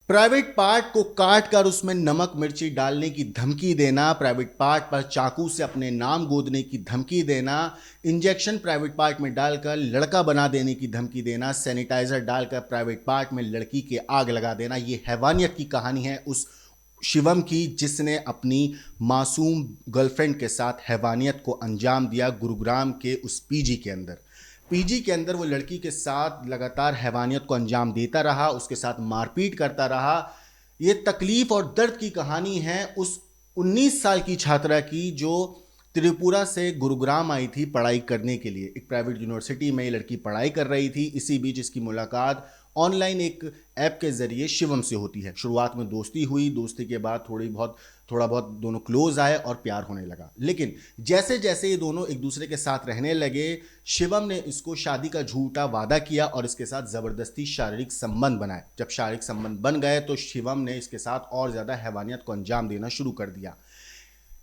Private part को काट कर उसमें नमक मिर्ची डालने की धमकी देना, प्राइवेट पार्ट पर चाकू से अपने नाम गोदने की धमकी देना, इंजेक्शन प्राइवेट पार्ट में डालकर लड़का बना देने की धमकी देना, सैनिटाइजर डालकर प्राइवेट पार्ट में लड़की के आग लगा देना। ये हैवानियत की कहानी है उस शिवम की जिसने अपनी मासूम गर्लफ्रेंड के साथ हैवानियत को अंजाम दिया गुरुग्राम के उस पीजी के अंदर वो लड़की के साथ लगातार हैवानियत को अंजाम देता रहा, उसके साथ मारपीट करता रहा। ये तकलीफ और दर्द की कहानी है उस 19 साल की छात्रा की जो त्रिपुरा से गुरुग्राम आई थी पढ़ाई करने के लिए। एक प्राइवेट यूनिवर्सिटी में ये लड़की पढ़ाई कर रही थी। इसी बीच इसकी मुलाकात ऑनलाइन एक ऐप के ज़रिए शिवम से होती है। शुरुआत में दोस्ती हुई, दोस्ती के बाद थोड़ा बहुत दोनों क्लोज आए और प्यार होने लगा। लेकिन जैसे जैसे ये दोनों एक दूसरे के साथ रहने लगे, शिवम ने इसको शादी का झूठा वादा किया और इसके साथ ज़बरदस्ती शारीरिक संबंध बनाए। जब शारीरिक संबंध बन गए तो शिवम ने इसके साथ और ज़्यादा हैवानियत को अंजाम देना शुरू कर दिया।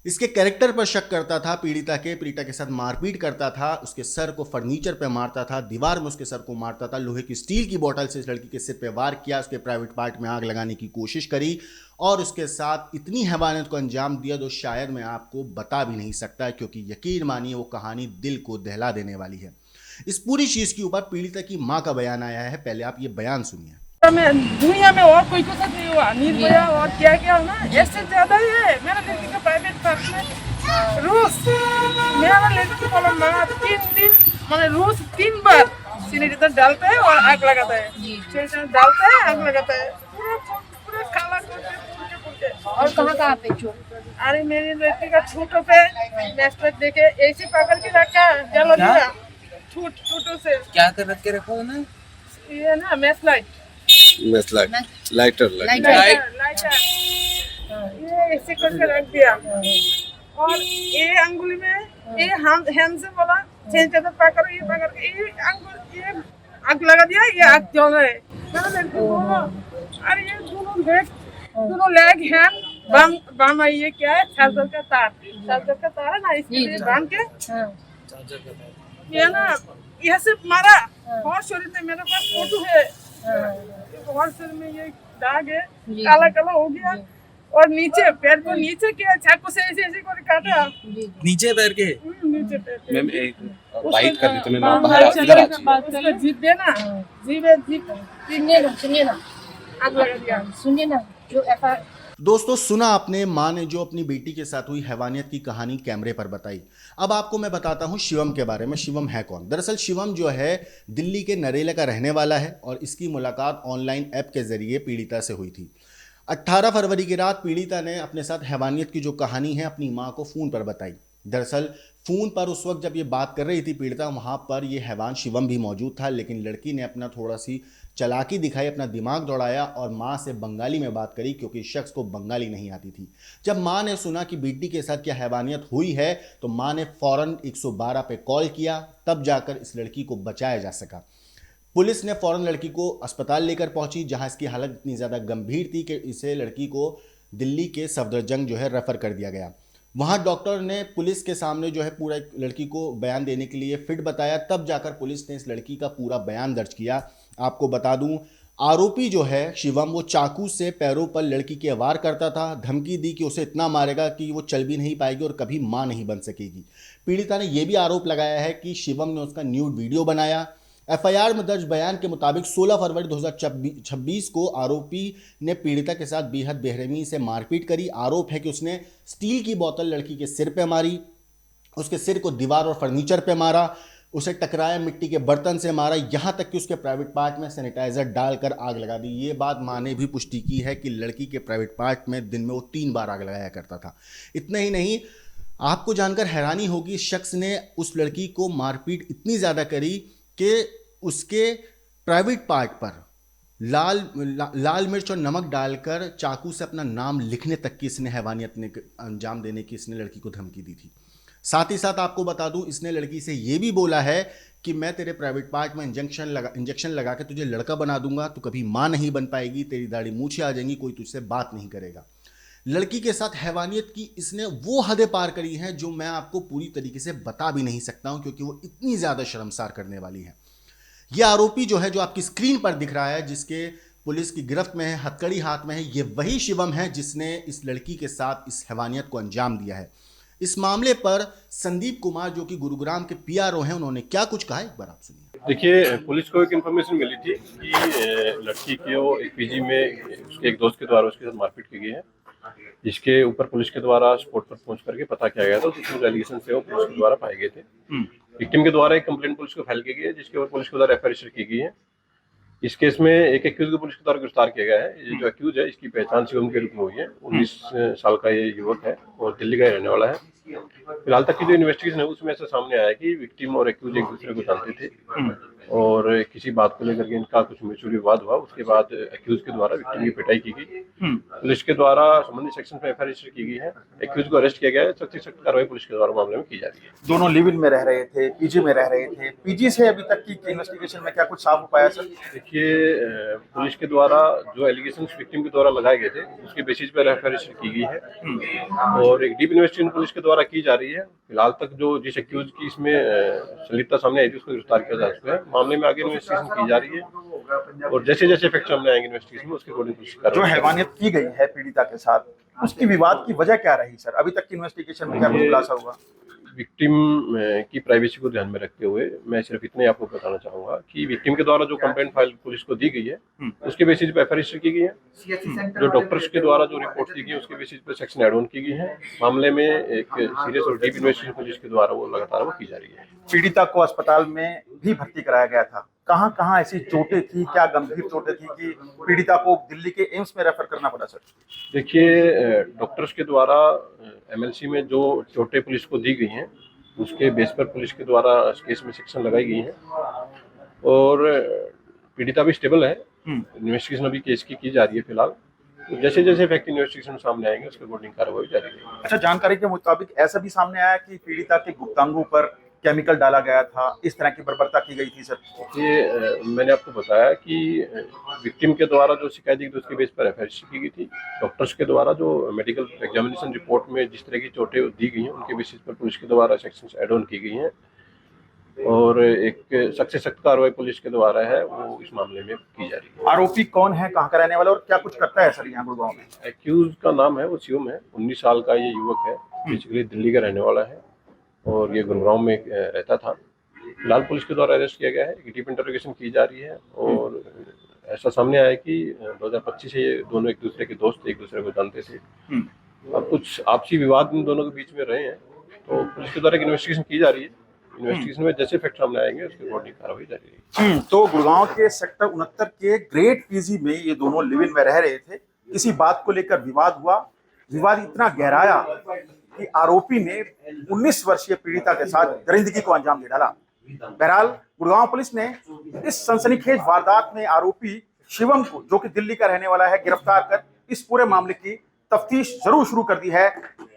इसके कैरेक्टर पर शक करता था, पीड़िता के साथ मारपीट करता था, उसके सर को फर्नीचर पे मारता था, दीवार में उसके सर को मारता था, लोहे की स्टील की बोतल से इस लड़की के सिर पे वार किया, उसके प्राइवेट पार्ट में आग लगाने की कोशिश करी और उसके साथ इतनी हैवानियत को अंजाम दिया जो शायद मैं आपको बता भी नहीं सकता, क्योंकि यकीन मानिए वो कहानी दिल को दहला देने वाली है। इस पूरी चीज़ के ऊपर पीड़िता की माँ का बयान आया है। पहले आप ये बयान सुनिए। दुनिया में और कोई कुछ नहीं हुआ, निर्भया और क्या क्या ना, इससे ज्यादा ही है। मेरा लड़की का प्राइवेट पार्ट में रोज मेरा लड़की को बोलो माँ 3 दिन मैंने रोज 3 बार सैनिटाइजर डालता है और आग लगाता है, सैनिटाइजर डालता है आग लगाता है, पूरा पूरा काला करके। और कहाँ पे चोट? अरे मेरी लड़की का छूटो पे मैस्टर देके ऐसे पकड़ के रखा, जलो दिया छूटो से। क्या कर रख के रखो ना, ये ना मैच लाइटर ये ऐसे करके रख दिया और ये अंगुली में ये हैंड से बोला सैनिटाइजर पकड़ो, ये पकड़ के ये अंगुल ये आग लगा दिया, ये आग जल रहा है। अरे ये दोनों लेग हैंड बाम ये क्या है, चार्जर का तार है ना, इसके लिए बांध के ये ना यह से मारा और शरीर में मेरे पास फोटो है और सिर में ये दाग है, काला काला हो गया और नीचे पैर को नीचे किया, चाकू से ऐसे ऐसे कर काटा नीचे पैर के। नीचे पैर के मैम एक बाइट कर देते, मैं बाहर इधर आ उसका जीप देना, जीप सुनिए ना आग लगा दिया। सुनिए ना जो एफआईआर। दोस्तों सुना आपने, माँ ने जो अपनी बेटी के साथ हुई हैवानियत की कहानी कैमरे पर बताई। अब आपको मैं बताता हूँ शिवम के बारे में। शिवम है कौन? दरअसल शिवम जो है दिल्ली के नरेला का रहने वाला है और इसकी मुलाकात ऑनलाइन ऐप के जरिए पीड़िता से हुई थी। 18 फरवरी की रात पीड़िता ने अपने साथ हैवानियत की जो कहानी है अपनी माँ को फ़ोन पर बताई। दरअसल फ़ोन पर उस वक्त जब ये बात कर रही थी पीड़िता, वहाँ पर ये हैवान शिवम भी मौजूद था, लेकिन लड़की ने अपना थोड़ा सी चालाकी दिखाई, अपना दिमाग दौड़ाया और माँ से बंगाली में बात करी, क्योंकि शख्स को बंगाली नहीं आती थी। जब माँ ने सुना कि बेटी के साथ क्या हैवानियत हुई है तो माँ ने फ़ौरन 112 पे कॉल किया, तब जाकर इस लड़की को बचाया जा सका। पुलिस ने फ़ौरन लड़की को अस्पताल लेकर पहुंची, जहां इसकी हालत इतनी ज़्यादा गंभीर थी कि इसे लड़की को दिल्ली के सफदरजंग जो है रेफ़र कर दिया गया। वहां डॉक्टर ने पुलिस के सामने जो है पूरा लड़की को बयान देने के लिए फिट बताया, तब जाकर पुलिस ने इस लड़की का पूरा बयान दर्ज किया। आपको बता दूं, आरोपी जो है शिवम वो चाकू से पैरों पर लड़की के वार करता था, धमकी दी कि उसे इतना मारेगा कि वो चल भी नहीं पाएगी और कभी माँ नहीं बन सकेगी। पीड़िता ने यह भी आरोप लगाया है कि शिवम ने उसका न्यूड वीडियो बनाया। एफआईआर में दर्ज बयान के मुताबिक 16 फरवरी 2026 को आरोपी ने पीड़िता के साथ बेहद बेरहमी से मारपीट करी। आरोप है कि उसने स्टील की बोतल लड़की के सिर पे मारी, उसके सिर को दीवार और फर्नीचर पे मारा, उसे टकराया, मिट्टी के बर्तन से मारा, यहाँ तक कि उसके प्राइवेट पार्ट में सैनिटाइजर डालकर आग लगा दी। ये बात माँ ने भी पुष्टि की है कि लड़की के प्राइवेट पार्ट में दिन में वो 3 बार आग लगाया करता था। इतना ही नहीं, आपको जानकर हैरानी होगी, इस शख्स ने उस लड़की को मारपीट इतनी ज़्यादा करी कि उसके प्राइवेट पार्ट पर लाल मिर्च और नमक डालकर चाकू से अपना नाम लिखने तक की इसने हैवानियत ने अंजाम देने की इसने लड़की को धमकी दी थी। साथ ही साथ आपको बता दूं, इसने लड़की से ये भी बोला है कि मैं तेरे प्राइवेट पार्ट में इंजेक्शन लगा के तुझे लड़का बना दूंगा, तू कभी माँ नहीं बन पाएगी, तेरी दाढ़ी मूछें आ जाएंगी, कोई तुझसे बात नहीं करेगा। लड़की के साथ हैवानियत की इसने वो हदें पार करी हैं जो मैं आपको पूरी तरीके से बता भी नहीं सकता हूं, क्योंकि वो इतनी ज़्यादा शर्मसार करने वाली है। ये आरोपी जो है, जो आपकी स्क्रीन पर दिख रहा है, जिसके पुलिस की गिरफ्त में है, हथकड़ी हाथ में है। ये वही शिवम है जिसने इस लड़की के साथ इस हैवानियत को अंजाम दिया है। इस मामले पर संदीप कुमार जो कि गुरुग्राम के पीआरओ हैं, उन्होंने क्या कुछ कहा एक बार आप सुनिए। देखिए, पुलिस को एक इन्फॉर्मेशन मिली थी कि लड़की को एक पीजी में उसके एक दोस्त के द्वारा उसके साथ मारपीट की गई है, जिसके ऊपर पुलिस के द्वारा स्पॉट पर पहुंच करके पता किया गया था। उसमें एलिगेशन से वो पुलिस के द्वारा पाए गए थे। विक्टिम के द्वारा एक कंप्लेंट पुलिस को फाइल की गई है, जिसके ऊपर पुलिस के द्वारा एफआईआर रजिस्टर की गई है। इस केस में एक एक्यूज को पुलिस के द्वारा गिरफ्तार किया गया है। ये जो एक्यूज है, इसकी पहचान शिवम के रूप में हुई है। 19 साल का ये युवक है और दिल्ली का रहने वाला है। फिलहाल तक की जो इन्वेस्टिगेशन है उसमें ऐसा सामने आया कि विक्टिम और एक्यूज एक दूसरे को जानते थे और किसी बात को लेकर के इनका कुछ म्यूचुअल विवाद हुआ। उसके बाद एक्यूज के द्वारा विक्टिम की पिटाई की गई। पुलिस के द्वारा संबंधित सेक्शन में एफआईआर रजिस्टर की गई है। एक्यूज को अरेस्ट किया गया है। सख्त से सख्त कार्रवाई पुलिस के द्वारा मामले में की जा रही है। दोनों लिव इन में रह रहे थे, पीजी में रह रहे थे। पीजी से अभी तक की इन्वेस्टिगेशन में क्या कुछ साफ हो पाया सर? देखिए, पुलिस के द्वारा जो एलिगेशन विक्टिम के द्वारा लगाए गए थे उसके बेसिस पर एफआईआर रजिस्टर की गई है और एक डीप इन्वेस्टिगेशन पुलिस के द्वारा की जा रही है। फिलहाल तक जो जिस एक्यूज की इसमें संलिप्तता सामने आई थी उसको गिरफ्तार किया जा चुका है। मामले में आगे इन्वेस्टिगेशन की जा रही है और जैसे जैसे फैक्ट सामने आएंगे इन्वेस्टिगेशन में उसके अकॉर्डिंग पुलिस जो कार्रवाई हैवानियत की गई है पीड़िता के साथ, उसकी विवाद की वजह क्या रही सर? अभी तक की इन्वेस्टिगेशन में क्या कुछ खुलासा हुआ? विक्टिम की प्राइवेसी को ध्यान में रखते हुए मैं सिर्फ इतना ही आपको बताना चाहूंगा कि विक्टिम के द्वारा जो कंप्लेंट फाइल पुलिस को दी गई है उसके बेसिस पर एफआईआर रजिस्टर की गई है। जो डॉक्टर्स के द्वारा जो रिपोर्ट दी गई है उसके बेसिस पर सेक्शन एड ऑन की गई है। मामले में एक सीरियस और डीप इन्वेस्टिगेशन पुलिस के द्वारा वो लगातार वो की जा रही है। पीड़िता को अस्पताल में भी भर्ती कराया गया था। कहां कहां ऐसी चोटें थी, क्या गंभीर चोटें थी कि पीड़िता को दिल्ली के एम्स में रेफर करना पड़ा सर? देखिए, डॉक्टर्स के द्वारा एमएलसी में जो चोटें पुलिस को दी गई हैं उसके बेस पर पुलिस के द्वारा इस केस में सेक्शन लगाई गई है और पीड़िता भी स्टेबल है। इन्वेस्टिगेशन अभी केस की जा रही है फिलहाल। तो जैसे जैसे फैक्ट इन्वेस्टिगेशन सामने आएंगे उसके अकॉर्डिंग कार्रवाई जारी रहेगी। अच्छा, जानकारी के मुताबिक ऐसा भी सामने आया कि पीड़िता के गुप्तांगों पर केमिकल डाला गया था, इस तरह की बर्बरता की गई थी सर? ये मैंने आपको बताया कि विक्टिम के द्वारा जो शिकायत दी गई उसके बेस पर एफआईआर की गई थी। डॉक्टर्स के द्वारा जो मेडिकल एग्जामिनेशन रिपोर्ट में जिस तरह की चोटें दी गई हैं उनके बेसिस पर पुलिस के द्वारा सेक्शंस एड ऑन की गई हैं और एक सख्त से सख्त कार्रवाई पुलिस के द्वारा है वो इस मामले में की जा रही है। आरोपी कौन है, कहाँ का रहने वाला और क्या कुछ करता है सर यहाँ गुड़गांव में? एक्यूज का नाम है वो शिवम है। 19 साल का ये युवक है, बेसिकली दिल्ली का रहने वाला है और ये गुरुग्राम में रहता था। फिलहाल पुलिस के द्वारा अरेस्ट किया गया है। डीप इंटरोगेशन की जा रही है और ऐसा सामने आया कि 2025 से ये दोनों एक दूसरे के दोस्त, एक दूसरे को जानते थे और कुछ आपसी विवाद इन दोनों के बीच में रहे हैं। तो पुलिस के द्वारा एक इन्वेस्टिगेशन की जा रही है। इन्वेस्टिगेशन में जैसे फैक्ट सामने आएंगे उसके अकॉर्डिंग कार्रवाई जारी रहेगी। तो गुड़गांव के सेक्टर 69 के ग्रेट पीजी में ये दोनों लिव इन में रह रहे थे। किसी बात को लेकर विवाद हुआ। विवाद इतना गहराया कि आरोपी ने 19 वर्षीय पीड़िता के साथ दरिंदगी को अंजाम दे डाला। बहरहाल गुड़गांव पुलिस ने इस सनसनीखेज वारदात में आरोपी शिवम को, जो कि दिल्ली का रहने वाला है, गिरफ्तार कर इस पूरे मामले की तफ्तीश जरूर शुरू कर दी है।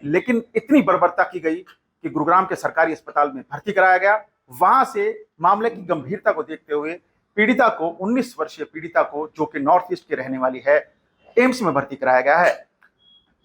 लेकिन इतनी बर्बरता की गई कि गुरुग्राम के सरकारी अस्पताल में भर्ती कराया गया। वहां से मामले की गंभीरता को देखते हुए पीड़िता को, 19 वर्षीय पीड़िता को, जो कि नॉर्थ ईस्ट की रहने वाली है, एम्स में भर्ती कराया गया है।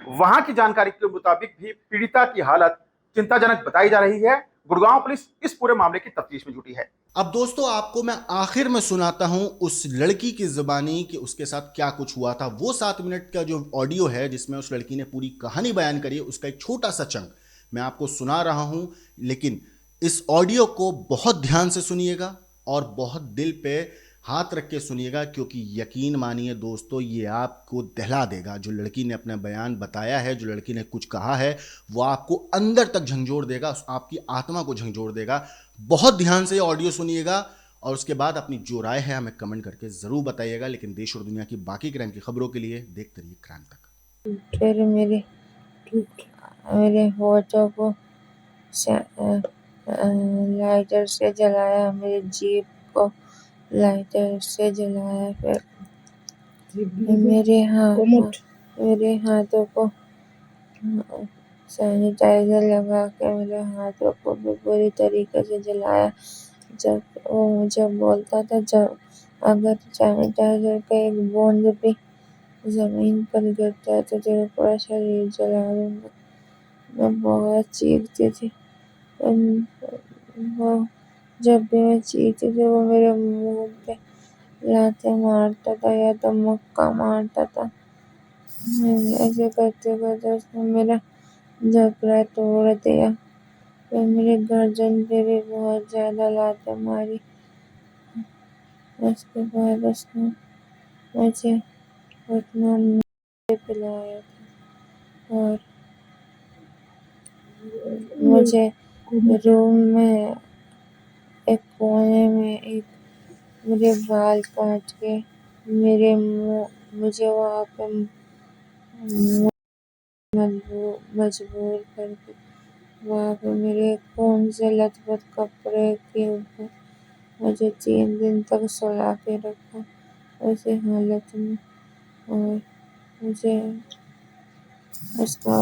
वहां की जानकारी के मुताबिक भी पीड़िता की हालत चिंताजनक बताई जा रही है। गुड़गांव पुलिस इस पूरे मामले की तफ्तीश में जुटी है। अब दोस्तों आपको मैं आखिर में सुनाता हूं उस लड़की की जुबानी कि उसके साथ क्या कुछ हुआ था। वो 7 मिनट का जो ऑडियो है जिसमें उस लड़की ने पूरी कहानी बयान करी है, उसका एक छोटा सा चंक मैं आपको सुना रहा हूं। लेकिन इस ऑडियो को बहुत ध्यान से सुनिएगा और बहुत दिल पे हाथ रख के सुनिएगा, क्योंकि यकीन मानिए दोस्तों ये आपको दहला देगा। जो लड़की ने अपना बयान बताया है, जो लड़की ने कुछ कहा है, वो आपको अंदर तक झंझोड़ देगा, आपकी आत्मा को झंझोड़ देगा। बहुत ध्यान से ऑडियो सुनिएगा और उसके बाद अपनी जो राय है हमें कमेंट करके ज़रूर बताइएगा। लेकिन देश और दुनिया की बाकी क्राइम की खबरों के लिए देखते रहिए क्राइम तक। फिर मेरे होठों को लाइटर से जलाया, मेरी जीभ को लाइटर से जलाया, फिर मेरे हाथों को सैनिटाइजर लगा के मेरे हाथों को भी पूरी तरीके से जलाया। जब वो मुझे बोलता था, जब अगर सैनिटाइजर का एक बूंद भी जमीन पर गिरता है तो तेरा पूरा शरीर जला दूंगा। मैं बहुत चीखती थी। वो जब भी मैं चीखती थी वो मेरे मुंह पे लाते मारता था या तो मुक्का मारता था। ऐसे करते करते उसने मेरा जबड़ा तोड़ दिया। फिर मेरे गर्दन पे भी बहुत ज़्यादा लातें मारी। उसके बाद उसने मुझे घुटनों में पिलाया था और मुझे रूम में एक कोने में एक मेरे बाल काट के मुझे वहाँ पे मजबूर करके वहाँ पे मेरे खून से लथपथ कपड़े के ऊपर मुझे 3 दिन तक सुला के रखा उसी हालत में। और मुझे उसका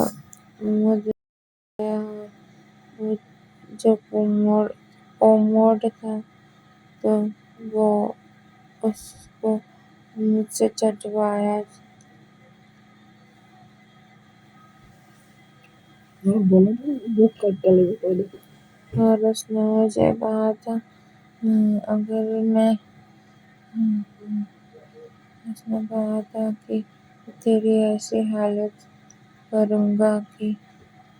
मुँह दिखाया। वो जो कोमोड था तो वो उसको मुझसे चटवाया। और उसने मुझे कहा था अगर मैं उसने कहा था कि तेरी ऐसी हालत करूँगा कि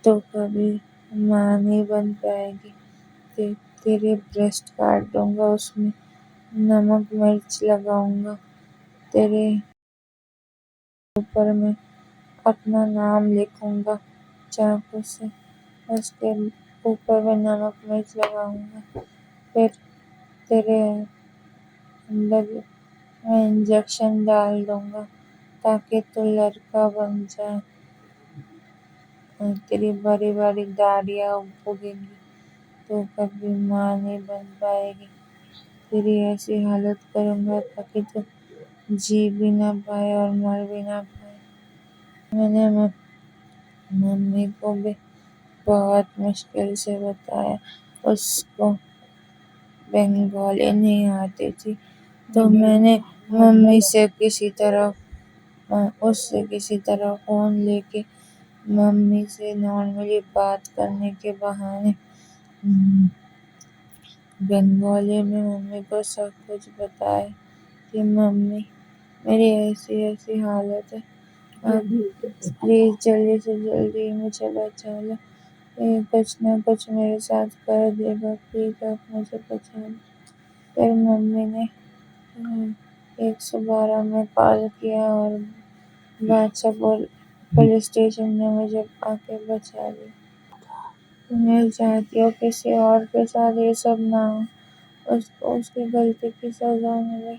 तो कभी माँ नहीं बन पाएगी। तेरे ब्रेस्ट काट दूँगा, उसमें नमक मिर्च लगाऊँगा, तेरे ऊपर मैं अपना नाम लिखूँगा चाकू से, उसके ऊपर मैं नमक मिर्च लगाऊँगा। फिर तेरे अंदर मैं इंजेक्शन डाल दूँगा ताकि तू लड़का बन जाए और तेरी बड़ी बड़ी दाढ़ियाँ उगेंगी, तो कभी माँ नहीं बन पाएगी। तेरी ऐसी हालत करूँगा ताकि तू जी भी ना पाए और मर भी ना पाए। मैंने मम्मी को भी बहुत मुश्किल से बताया। उसको बंगाली नहीं आती थी, तो मैंने मम्मी से उससे किसी तरह फ़ोन लेके मम्मी से नॉर्मली बात करने के बहाने बंगाली में मम्मी को सब कुछ बताया कि मम्मी मेरी ऐसी ऐसी हालत है, आप प्लीज़ जल्दी से जल्दी मुझे बचा लो, ये कुछ ना कुछ मेरे साथ कर देगा, प्लीज़ आप मुझे बचा लो। फिर मम्मी ने 112 में कॉल किया और बादशाहपुर पुलिस स्टेशन ने मुझे आके बचा लिया। मैं चाहती हूँ किसी और के साथ ये सब ना हो, उसको उसकी गलती की सज़ा मिले।